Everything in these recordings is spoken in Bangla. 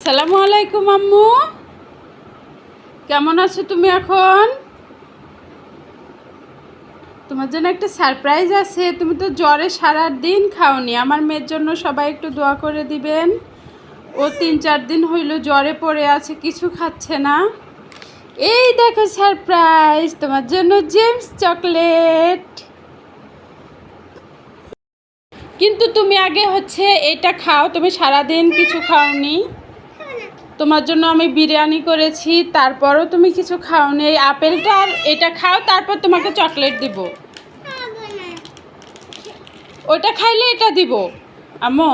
আসসালামু আলাইকুম আম্মু, কেমন আছো তুমি? এখন তোমার জন্য একটা সারপ্রাইজ আছে। তুমি তো জ্বরে সারা দিন খাওনি। আমার মেয়ের জন্য সবাই একটু দোয়া করে দিবেন। ও 3-4 দিন হইল জ্বরে পড়ে আছে, কিছু খাচ্ছে না। এই দেখো সারপ্রাইজ তোমার জন্য, জেমস চকলেট। কিন্তু তুমি আগে এটা খাও, তুমি সারাদিন কিছু খাওনি। তোমার জন্য আমি বিরিয়ানি করেছি, তারপরও তুমি কিছু খাওনি। এই আপেলটা আর এটা খাও, তারপর তোমাকে চকলেট দিব। ওইটা খাইলে এটা দিব আম্মু।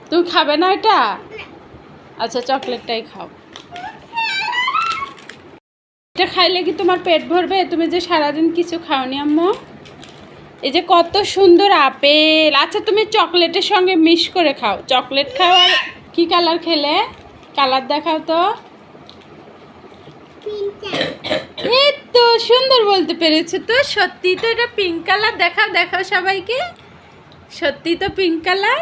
তুমি খাবে না এটা? আচ্ছা, চকলেটটাই খাও। এটা খাইলে কি তোমার পেট ভরবে? তুমি যে সারাদিন কিছু খাওনি আম্মু। এই যে কত সুন্দর আপেল। আচ্ছা, তুমি চকলেটের সঙ্গে মিক্স করে খাও। চকলেট খাও। আর কি কালার খেলে? কালার দেখাও তো। এই তো সুন্দর বলতে পেরেছো তো। সত্যি তো এটা পিঙ্ক কালার। দেখাও দেখাও সবাইকে। সত্যি তো পিঙ্ক কালার।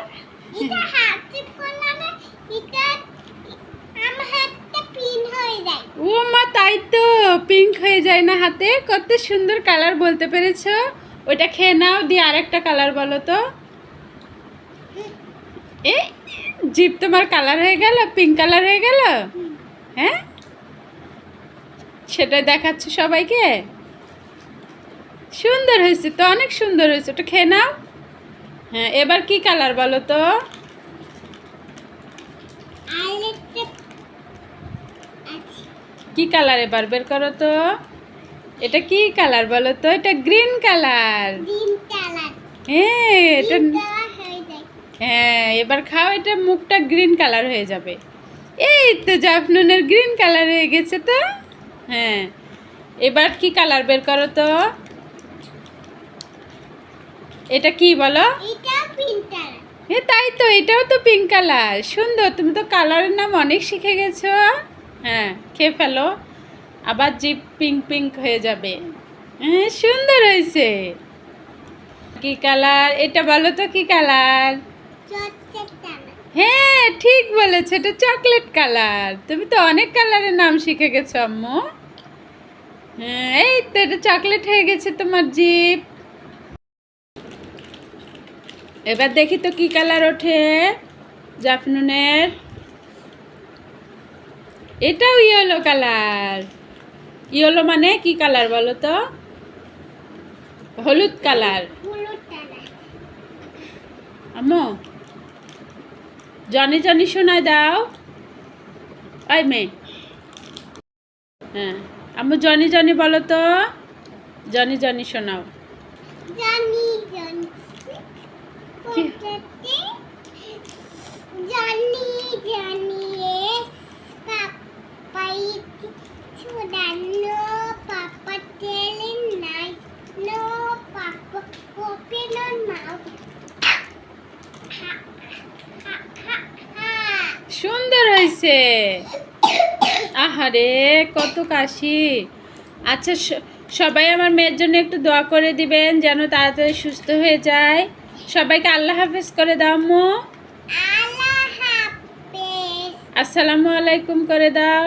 ও মা, তাই তো পিঙ্ক হয়ে যায় না হাতে? কত সুন্দর কালার বলতে পেরেছো। ওইটা খেয়ে নাও, দিয়ে আরেকটা কালার বলো তো। এ জিভ তোমার কালার হয়ে গেল, পিঙ্ক কালার হয়ে গেল। হ্যাঁ, সেটাই দেখাচ্ছ সবাইকে। সুন্দর হয়েছে তো, অনেক সুন্দর হয়েছে। ওটা খেয়ে নাও। হ্যাঁ, এবার কি কালার বলো তো। কি কালার এবার বের করো তো। এটা কি কালার বলো তো। এটা গ্রিন কালার। হ্যাঁ, এটা হ্যাঁ, এবার খাও। এটা মুখটা গ্রিন কালার হয়ে যাবে। এই তো জাফনুনের গ্রিন কালার হয়ে গেছে তো। হ্যাঁ, এবার কি কালার বের করো তো। এটা কি বলো? তাই তো, এটাও তো পিঙ্ক কালার। সুন্দর, তুমি তো কালারের নাম অনেক শিখে গেছো। হ্যাঁ, খেয়ে ফেলো, আবার জিভ পিঙ্ক পিঙ্ক হয়ে যাবে। হ্যাঁ, সুন্দর হয়েছে। কি কালার এটা বলো তো, কি কালার? হ্যাঁ, ঠিক বলেছো, এটা চকলেট কালার। তুমি তো অনেক কালারের নাম শিখে গেছো আম্মু। হ্যাঁ, এই তো এটা চকলেট হয়ে গেছে তোমার জিভ। এবার দেখি তো কি কালার ওঠে জাফনুনের। এটাও ইয়েলো কালার। ইয়েলো মানে কি কালার বলো তো? হলুদ কালার। আম্মু, জনি জনি শোনায় দাও। ওই মেয়ে। হ্যাঁ, আম্মু জনি জনি বলো তো। জনি জনি শোনাও। সুন্দর হয়েছে। আহারে, কত কাশি। আচ্ছা, সবাই আমার মেয়ের জন্য একটু দোয়া করে দিবেন, যেন তাড়াতাড়ি সুস্থ হয়ে যায়। সবাইকে আল্লাহ হাফেজ করে দাও আম্মু। আসসালামু আলাইকুম করে দাও।